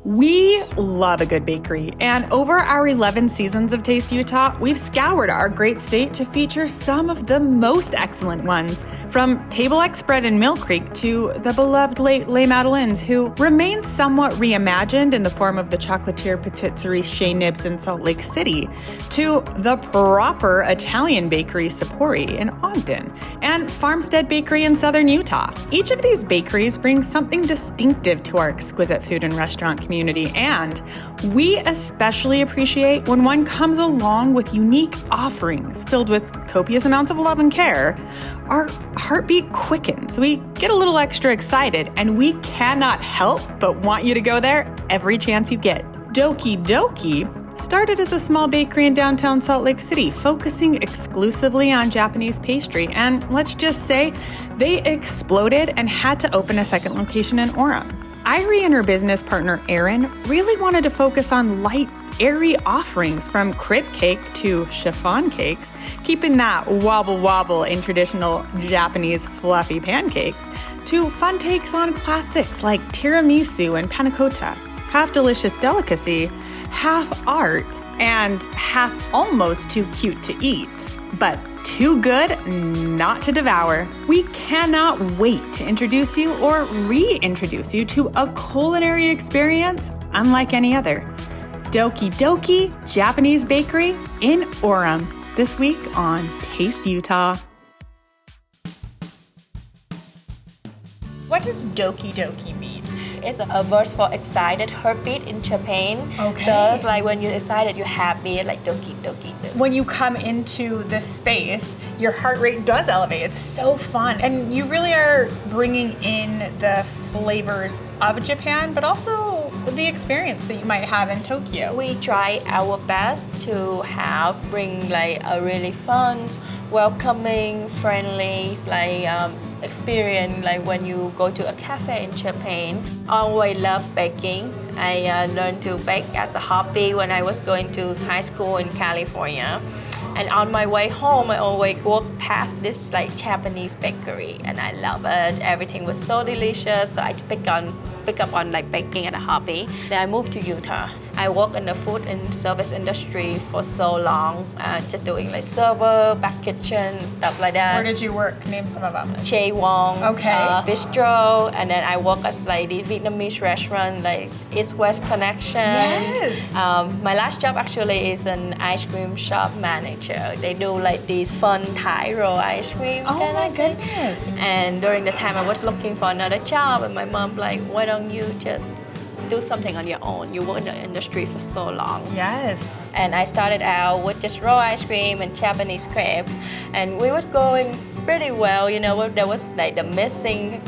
We love a good bakery, and over our 11 seasons of Taste Utah, we've scoured our great state to feature some of the most excellent ones, from Table X Bread in Mill Creek to the beloved late Les Madelines, who remain somewhat reimagined in the form of the chocolatier patisserie Chez Nibs in Salt Lake City, to the proper Italian bakery Sapori in Ogden, and Farmstead Bakery in southern Utah. Each of these bakeries brings something distinctive to our exquisite food and restaurant community, and we especially appreciate when one comes along with unique offerings filled with copious amounts of love and care. Our heartbeat quickens, we get a little extra excited, and we cannot help but want you to go there every chance you get. Doki Doki started as a small bakery in downtown Salt Lake City, focusing exclusively on Japanese pastry, and let's just say they exploded and had to open a second location in Orem. Irie and her business partner, Erin, really wanted to focus on light, airy offerings from crib cake to chiffon cakes, keeping that wobble in traditional Japanese fluffy pancakes, to fun takes on classics like tiramisu and panna cotta, half delicious delicacy, half art, and half almost too cute to eat, but too good not to devour. We cannot wait to introduce you or reintroduce you to a culinary experience unlike any other. Doki Doki Japanese Bakery in Orem, this week on Taste Utah. What does Doki Doki mean? It's a word for excited heartbeat in Japan. Okay. So it's like when you're excited, you're happy, like Doki Doki. When you come into this space, your heart rate does elevate. It's so fun. And you really are bringing in the flavors of Japan, but also the experience that you might have in Tokyo. We try our best to bring like a really fun, welcoming, friendly, experience like when you go to a cafe in Japan. I always love baking. I learned to bake as a hobby when I was going to high school in California. And on my way home, I always walk past this Japanese bakery, and I love it. Everything was so delicious, so I pick up on baking as a hobby. Then I moved to Utah. I worked in the food and service industry for so long, just doing server, back kitchen, stuff like that. Where did you work? Name some of them. Che Wong, Okay. Bistro, and then I work at the Vietnamese restaurant, East-West Connection. Yes. My last job actually is an ice cream shop manager. They do these fun Thai roll ice cream. Oh my goodness. And during the time I was looking for another job, and my mom why don't you just do something on your own? You work in the industry for so long. Yes. And I started out with just raw ice cream and Japanese crepe, and we was going pretty well. There was the missing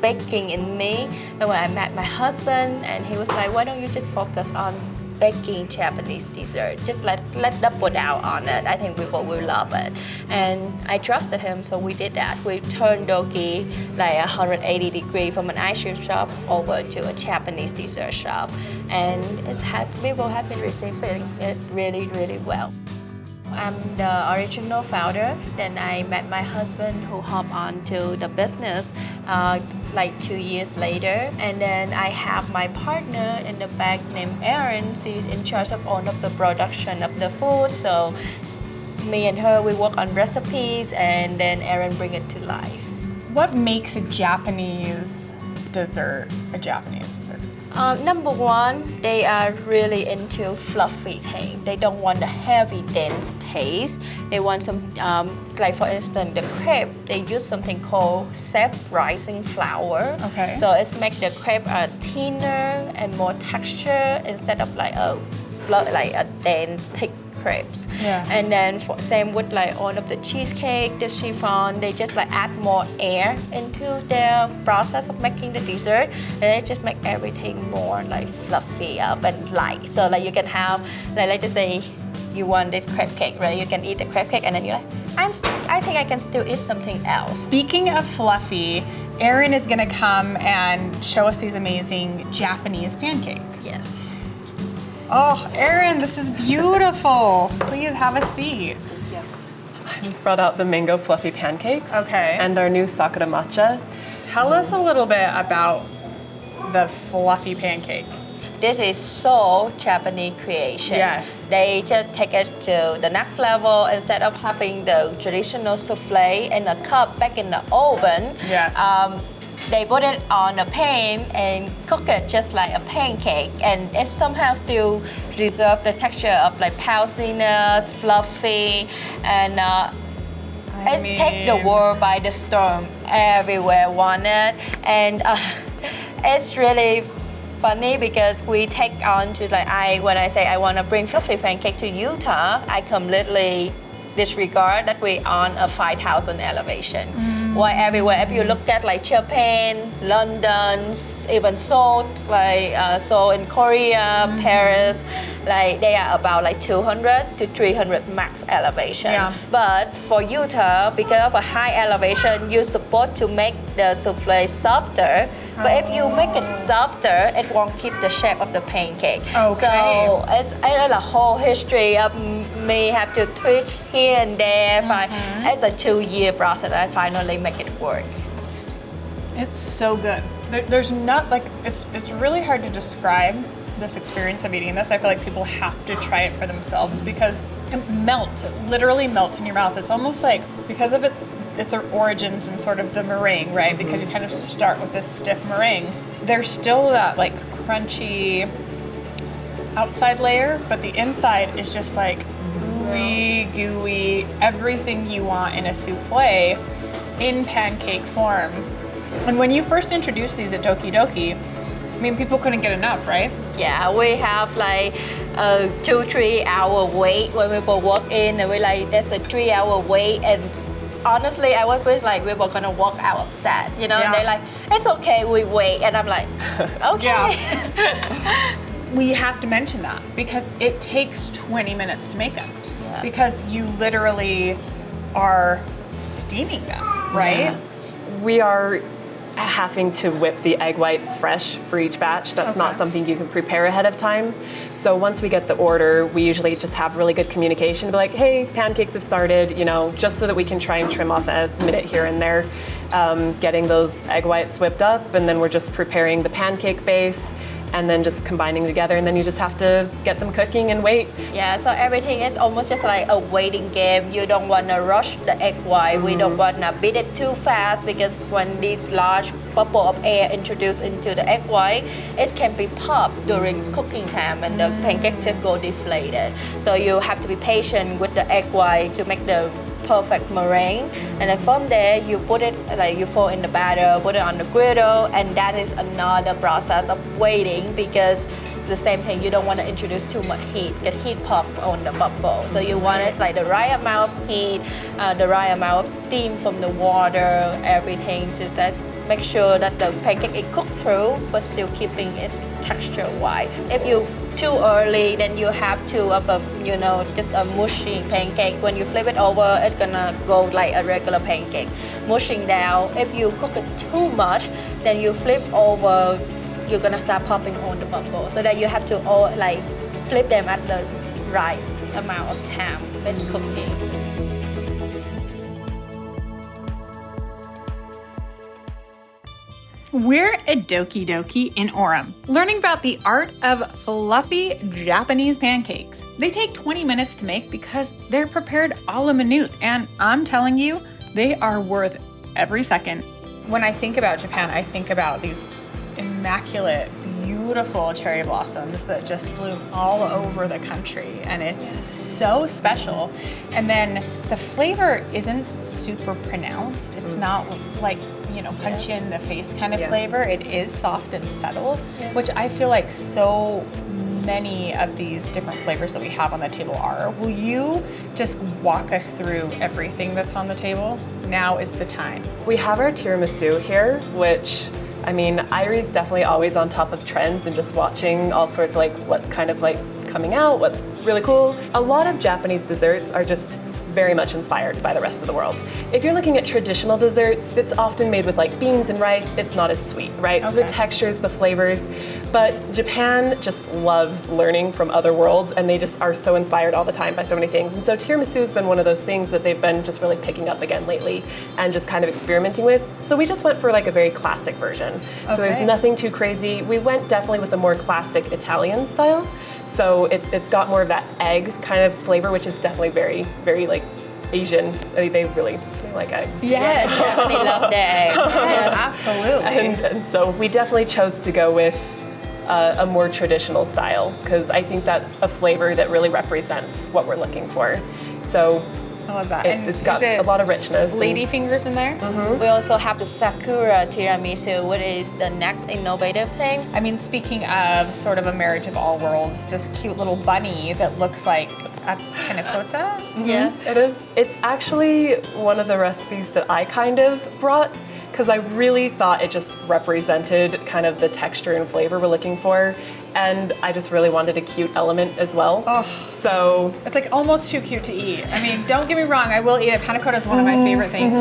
baking in me. And when I met my husband, and he was like, why don't you just focus on baking Japanese dessert? Just let double down on it. I think people will love it. And I trusted him, so we did that. We turned Doki 180 degrees from an ice cream shop over to a Japanese dessert shop. And people have been receiving it really, really well. I'm the original founder. Then I met my husband who hopped on to the business 2 years later. And then I have my partner in the back named Erin. She's in charge of all of the production of the food. So me and her, we work on recipes, and then Erin bring it to life. What makes a Japanese dessert a Japanese dessert? Number one, they are really into fluffy things. They don't want the heavy, dense taste. They want some, for instance, the crepe, they use something called self-rising flour. Okay. So it's make the crepe thinner and more texture instead of a dense, thick crepes. Yeah. And then same with all of the cheesecake, the chiffon, they just add more air into their process of making the dessert, and they just make everything more fluffy up and light. So you can have, let's just say you want this crepe cake, right? You can eat the crepe cake, and then you're I think I can still eat something else. Speaking of fluffy, Erin is gonna come and show us these amazing Japanese pancakes. Yes. Oh, Erin, this is beautiful. Please have a seat. I just brought out the mango fluffy pancakes. Okay. And our new sakura matcha. Tell us a little bit about the fluffy pancake. this is so Japanese creation. Yes. They just take it to the next level. Instead of having the traditional souffle in a cup back in the oven. Yes. They put it on a pan and cook it just like a pancake, and it somehow still preserve the texture of like pouciness, fluffy, and it take the world by the storm. Everywhere want it, and it's really funny because we take on to like when I say I want to bring fluffy pancake to Utah, I completely disregard that we on a 5,000 elevation. Why everywhere? If you look at like Japan, London, even Seoul, like Seoul in Korea, Paris, like they are about like 200 to 300 max elevation. Yeah. But for Utah, because of a high elevation, you're supposed to make the souffle softer. But if you make it softer, it won't keep the shape of the pancake. Okay. So it's a whole history of me have to tweak here and there. It's a 2-year process. I finally make it work. It's so good. There's not like it's really hard to describe this experience of eating this. I feel like people have to try it for themselves because it melts. It literally melts in your mouth. It's almost like because of its origins and sort of the meringue, right? Because you kind of start with this stiff meringue. There's still that like crunchy outside layer, but the inside is just like ooey gooey, everything you want in a souffle in pancake form. And when you first introduced these at Doki Doki, I mean, people couldn't get enough, right? Yeah, we have like a 2-3 hour wait when people walk in, and we like that's a 3-hour wait. And honestly, I was with like we were gonna walk out upset, you know. Yeah. And they're like, it's okay, we wait, and I'm like, okay. Yeah. We have to mention that because it takes 20 minutes to make them. Yeah. Because you literally are steaming them, right? Yeah. We are having to whip the egg whites fresh for each batch. That's not something you can prepare ahead of time. So once we get the order, we usually just have really good communication. Be like, hey, pancakes have started, you know, just so that we can try and trim off a minute here and there, getting those egg whites whipped up, and then we're just preparing the pancake base and then just combining together, and then you just have to get them cooking and wait. Yeah, so everything is almost just like a waiting game. You don't want to rush the egg white. We don't want to beat it too fast because when these large bubble of air introduced into the egg white, it can be popped during cooking time and the pancake just go deflated. So you have to be patient with the egg white to make the perfect meringue, and then from there you put it like you fold in the batter, put it on the griddle, and that is another process of waiting because the same thing, you don't want to introduce too much heat, get heat pop on the bubble. So you want it like the right amount of heat, the right amount of steam from the water, everything, just that make sure that the pancake is cooked through but still keeping its texture white. If you too early, then you have to just a mushy pancake. When you flip it over, it's gonna go like a regular pancake, mushing down. If you cook it too much, then you flip over, you're gonna start popping on the bubble. So that you have to flip them at the right amount of time it's cooking. We're at Doki Doki in Orem, learning about the art of fluffy Japanese pancakes. They take 20 minutes to make because they're prepared a la minute, and I'm telling you, they are worth every second. When I think about Japan, I think about these immaculate, beautiful cherry blossoms that just bloom all over the country, and it's so special. And then the flavor isn't super pronounced. It's not like, punch you in the face kind of flavor. It is soft and subtle, which I feel like so many of these different flavors that we have on the table are. Will you just walk us through everything that's on the table? Now is the time. We have our tiramisu here, which, I mean, Irie's definitely always on top of trends and just watching all sorts of what's kind of coming out, what's really cool. A lot of Japanese desserts are just very much inspired by the rest of the world. If you're looking at traditional desserts, it's often made with like beans and rice. It's not as sweet, right? So the textures, the flavors, but Japan just loves learning from other worlds, and they just are so inspired all the time by so many things. And so tiramisu has been one of those things that they've been just really picking up again lately and just kind of experimenting with. So we just went for like a very classic version. So there's nothing too crazy. We went definitely with a more classic Italian style. So it's got more of that egg kind of flavor, which is definitely very, very like Asian. They really like eggs. Yeah, Japanese love their eggs. Yes, absolutely. And so we definitely chose to go with a more traditional style, because I think that's a flavor that really represents what we're looking for. So I love that. it's got a lot of richness. Lady fingers in there? We also have the Sakura tiramisu, which is the next innovative thing. I mean, speaking of sort of a marriage of all worlds, this cute little bunny that looks like a panna cotta. Yeah. It is. It's actually one of the recipes that I kind of brought, because I really thought it just represented kind of the texture and flavor we're looking for. And I just really wanted a cute element as well. Oh. So It's like almost too cute to eat. I mean, don't get me wrong, I will eat it. Panna cotta is one of my favorite things.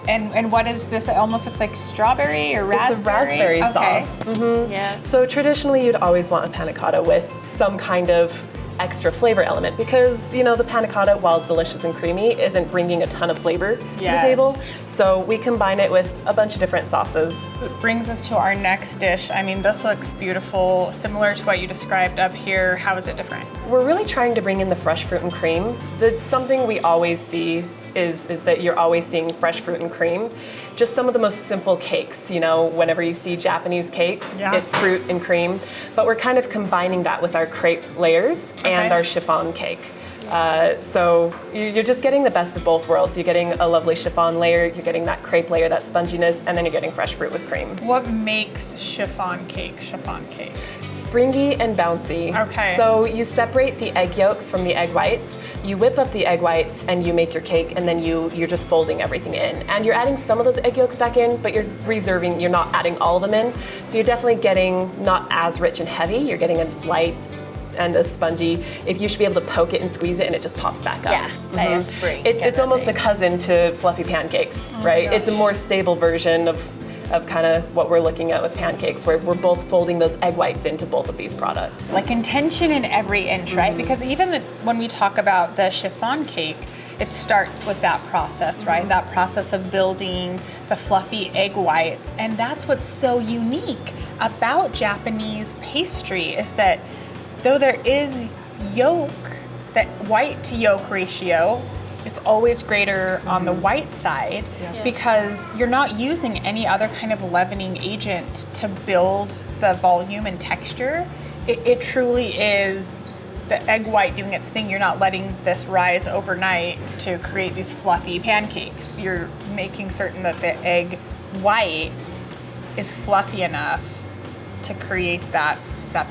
And what is this? It almost looks like strawberry or raspberry? it's a raspberry sauce. Yeah. So traditionally you'd always want a panna cotta with some kind of extra flavor element, because you know the panna cotta, while delicious and creamy, isn't bringing a ton of flavor to the table. So we combine it with a bunch of different sauces. It brings us to our next dish. I mean, this looks beautiful, similar to what you described up here. How is it different? We're really trying to bring in the fresh fruit and cream. That's something we always see is that you're always seeing fresh fruit and cream. Just some of the most simple cakes, you know, whenever you see Japanese cakes, it's fruit and cream. But we're kind of combining that with our crepe layers and our chiffon cake. So you're just getting the best of both worlds. You're getting a lovely chiffon layer, you're getting that crepe layer, that sponginess, and then you're getting fresh fruit with cream. What makes chiffon cake? Springy and bouncy. Okay. So you separate the egg yolks from the egg whites, you whip up the egg whites, and you make your cake, and then you're just folding everything in. And you're adding some of those egg yolks back in, but you're not adding all of them in. So you're definitely getting not as rich and heavy, you're getting a light and a spongy. If you should be able to poke it and squeeze it, and it just pops back up. Yeah, like a spring. It's almost a cousin to fluffy pancakes, right? It's a more stable version of kind of what we're looking at with pancakes, where we're both folding those egg whites into both of these products. Like intention in every inch, right? Because even when we talk about the chiffon cake, it starts with that process, right? That process of building the fluffy egg whites. And that's what's so unique about Japanese pastry, is that though there is yolk, that white to yolk ratio, it's always greater on the white side because you're not using any other kind of leavening agent to build the volume and texture. It truly is the egg white doing its thing. You're not letting this rise overnight to create these fluffy pancakes. You're making certain that the egg white is fluffy enough to create that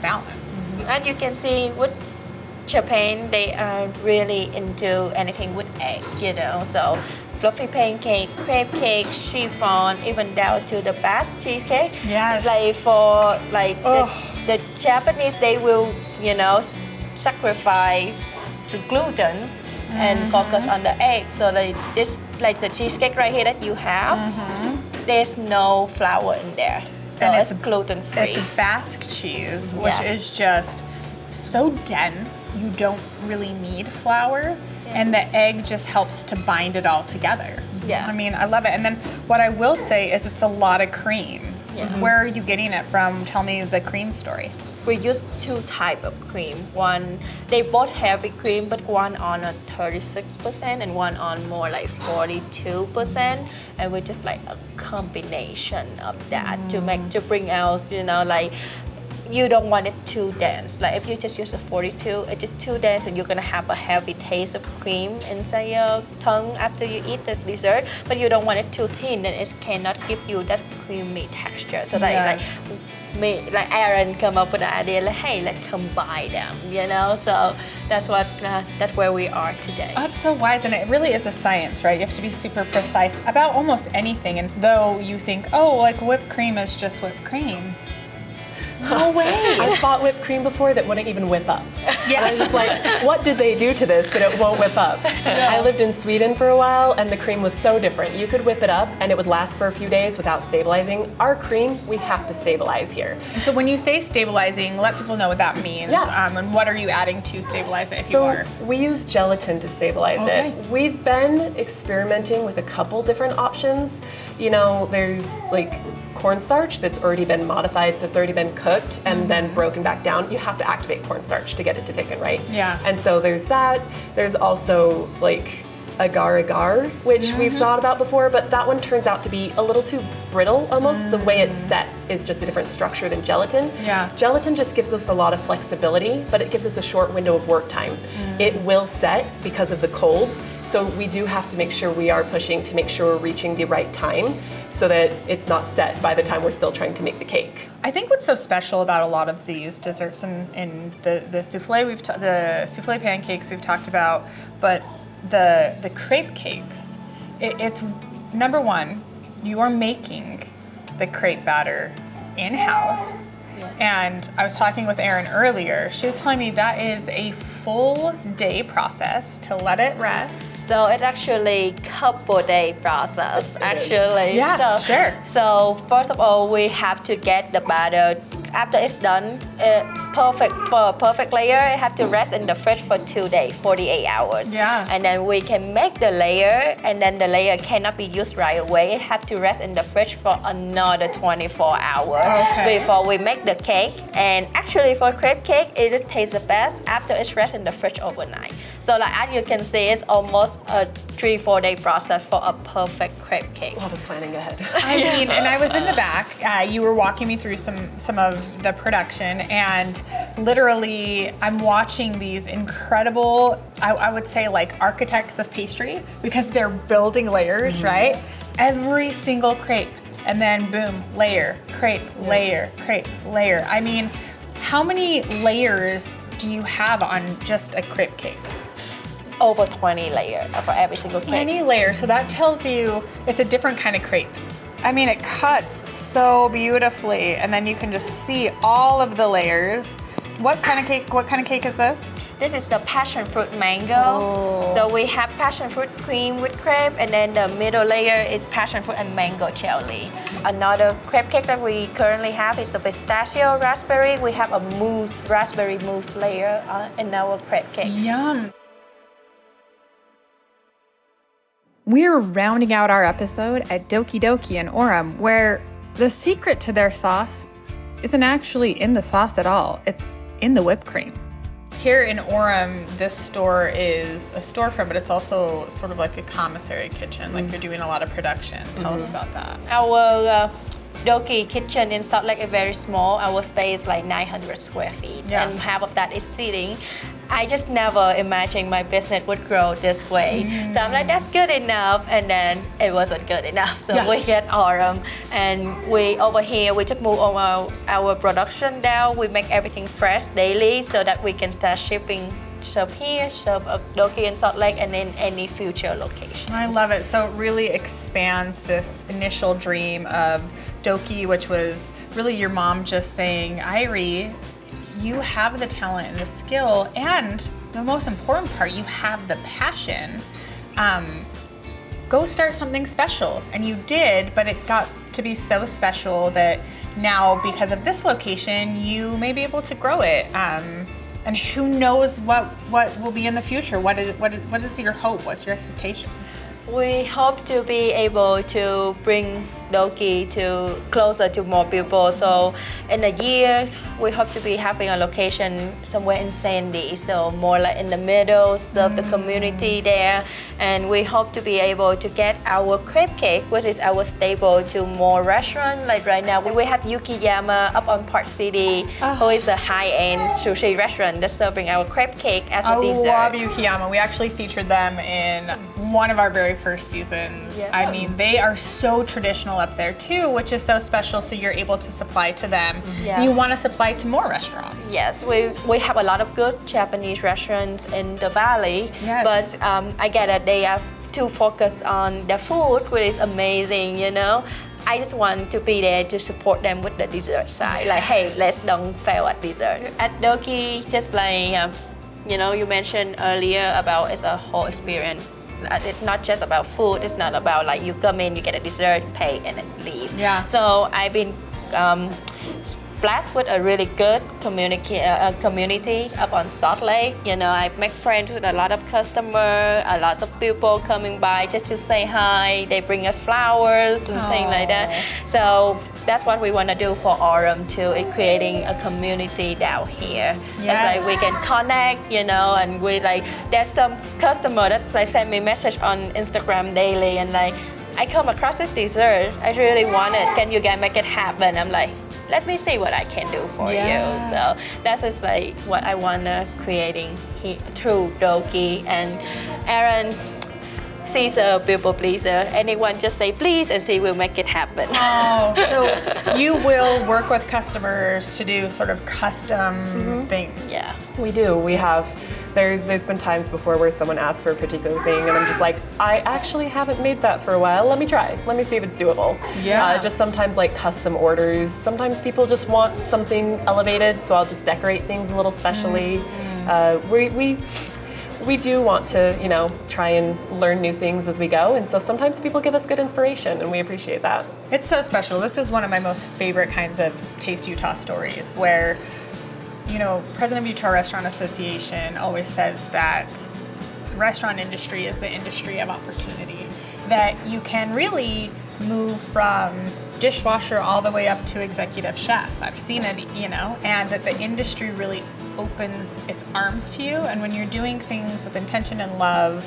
balance. And you can see with Japan, they are really into anything with egg, you know. So fluffy pancake, crepe cake, chiffon, even down to the Basque cheesecake. Yes. Like for like the Japanese, they will, you know, sacrifice the gluten and focus on the egg. So like this, like the cheesecake right here that you have, there's no flour in there. So it's gluten free. It's Basque cheese, which is just so dense, you don't really need flour, and the egg just helps to bind it all together. Yeah. I mean, I love it. And then what I will say is it's a lot of cream. Yeah. Where are you getting it from? Tell me the cream story. We use two types of cream. One, they both heavy cream, but one on a 36% and one on more like 42%. And we just like a combination of that to bring out, you know, like you don't want it too dense. Like if you just use a 42, it's just too dense and you're gonna have a heavy taste of cream inside your tongue after you eat the dessert. But you don't want it too thin, and it cannot give you that creamy texture. So like Aaron come up with the idea like, hey, let's combine them, you know. So that's where we are today. That's so wise, and it really is a science, right? You have to be super precise about almost anything. And though you think, oh, like whipped cream is just whipped cream. No way. I've bought whipped cream before that wouldn't even whip up. Yeah. And I was just like, what did they do to this that it won't whip up? I lived in Sweden for a while, and the cream was so different. You could whip it up, and it would last for a few days without stabilizing. Our cream, we have to stabilize here. And so when you say stabilizing, let people know what that means. Yeah. And what are you adding to stabilize it if you So are? we use gelatin to stabilize Okay. it. We've been experimenting with a couple different options. You know, there's like cornstarch that's already been modified, so it's already been cooked and then broken back down. You have to activate cornstarch to get it to thicken, right? Yeah. And so there's that. There's also like agar-agar, which we've thought about before, but that one turns out to be a little too brittle almost. The way it sets is just a different structure than gelatin. Yeah. Gelatin just gives us a lot of flexibility, but it gives us a short window of work time. It will set because of the cold, so we do have to make sure we are pushing to make sure we're reaching the right time so that it's not set by the time we're still trying to make the cake. I think what's so special about a lot of these desserts and the souffle the souffle pancakes we've talked about, but the crepe cakes, it's number one, you are making the crepe batter in-house. And I was talking with Erin earlier. She was telling me that is a full day process to let it rest. So it's actually couple day process actually. Yeah, so, sure. So first of all, we have to get the batter. After it's done, for a perfect layer, it have to rest in the fridge for 2 days, 48 hours. Yeah. And then we can make the layer, and then the layer cannot be used right away. It have to rest in the fridge for another 24 hours before we make the cake. And actually for crepe cake, it just tastes the best after it's rest in the fridge overnight. So like as you can see, it's almost a 3-4 day process for a perfect crepe cake. A lot of planning ahead. I mean, and I was in the back. You were walking me through some of the production, and literally, I'm watching these incredible, I would say, like architects of pastry, because they're building layers, right? Every single crepe, and then boom, layer, crepe, layer, crepe, layer. I mean, how many layers do you have on just a crepe cake? Over 20 layers for every single cake. 20 layers, so that tells you it's a different kind of crepe. I mean, it cuts so beautifully, and then you can just see all of the layers. What kind of cake is this? This is the passion fruit mango. Oh. So we have passion fruit cream with crepe, and then the middle layer is passion fruit and mango jelly. Another crepe cake that we currently have is the pistachio raspberry. We have a mousse, raspberry mousse layer in our crepe cake. Yum. We're rounding out our episode at Doki Doki in Orem, where the secret to their sauce isn't actually in the sauce at all. It's in the whipped cream. Here in Orem, this store is a storefront, but it's also sort of like a commissary kitchen. Like you're doing a lot of production. Tell us about that. Our Doki kitchen in Salt Lake is very small. Our space is like 900 square feet, and half of that is seating. I just never imagined my business would grow this way. So I'm like, that's good enough, and then it wasn't good enough. So we get Orem, and over here we just move our production down. We make everything fresh daily so that we can start shipping. Serve here, serve Doki in Salt Lake, and in any future location. I love it. So it really expands this initial dream of Doki, which was really your mom just saying, Irie, you have the talent and the skill, and the most important part, you have the passion. Go start something special. And you did, but it got to be so special that now, because of this location, you may be able to grow it. And who knows what will be in the future? What is your hope? What's your expectation? We hope to be able to bring Doki to closer to more people. So in a year, we hope to be having a location somewhere in Sandy, so more like in the middle, serve the community there. And we hope to be able to get our crepe cake, which is our staple, to more restaurants. Like right now, we have Yukiyama up on Park City, who is a high-end sushi restaurant that's serving our crepe cake as a dessert. I love Yukiyama. We actually featured them in one of our very first seasons. Yeah. I mean, they are so traditional up there too, which is so special, so you're able to supply to them. Yeah. You want to supply to more restaurants. Yes, we have a lot of good Japanese restaurants in the valley, but I get it, they are too focused on the food, which is amazing, you know. I just want to be there to support them with the dessert side. Like, hey, let's don't fail at dessert. At Doki, just like You know, you mentioned earlier about it's a whole experience. It's not just about food. It's not about like you come in, you get a dessert, pay, and then leave. Yeah. So I've been blessed with a really good community up on Salt Lake. You know, I make friends with a lot of customers, a lot of people coming by just to say hi. They bring us flowers and things like that. So that's what we want to do for Orem too, is creating a community down here. Yeah. It's like we can connect, you know, and we like, there's some customer that's like send me message on Instagram daily and like, I come across this dessert, I really want it. Can you guys make it happen? I'm like, let me see what I can do for you. So that's just like what I want to creating here through Doki. And Aaron, she's a people pleaser. Anyone just say please and she will make it happen. Oh, so you will work with customers to do sort of custom things. Yeah. We do. We have. There's been times before where someone asks for a particular thing and I'm just like, I actually haven't made that for a while. Let me try. Let me see if it's doable. Yeah. Just sometimes like custom orders. Sometimes people just want something elevated, so I'll just decorate things a little specially. We do want to, you know, try and learn new things as we go, and so sometimes people give us good inspiration, and we appreciate that. It's so special. This is one of my most favorite kinds of Taste Utah stories where, you know, President of Utah Restaurant Association always says that the restaurant industry is the industry of opportunity, that you can really move from dishwasher all the way up to executive chef. I've seen it, you know, and that the industry really opens its arms to you, and when you're doing things with intention and love,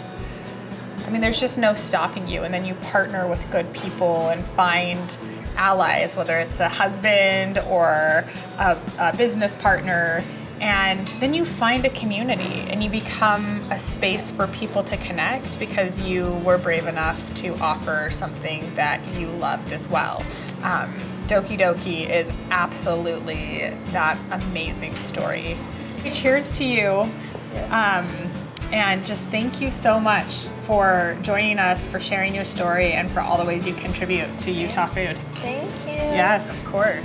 I mean, there's just no stopping you, and then you partner with good people and find allies, whether it's a husband or a business partner, and then you find a community and you become a space for people to connect because you were brave enough to offer something that you loved as well. Doki Doki is absolutely that amazing story. Cheers to you. And just thank you so much for joining us, for sharing your story, and for all the ways you contribute to Utah food. Thank you. Yes, of course.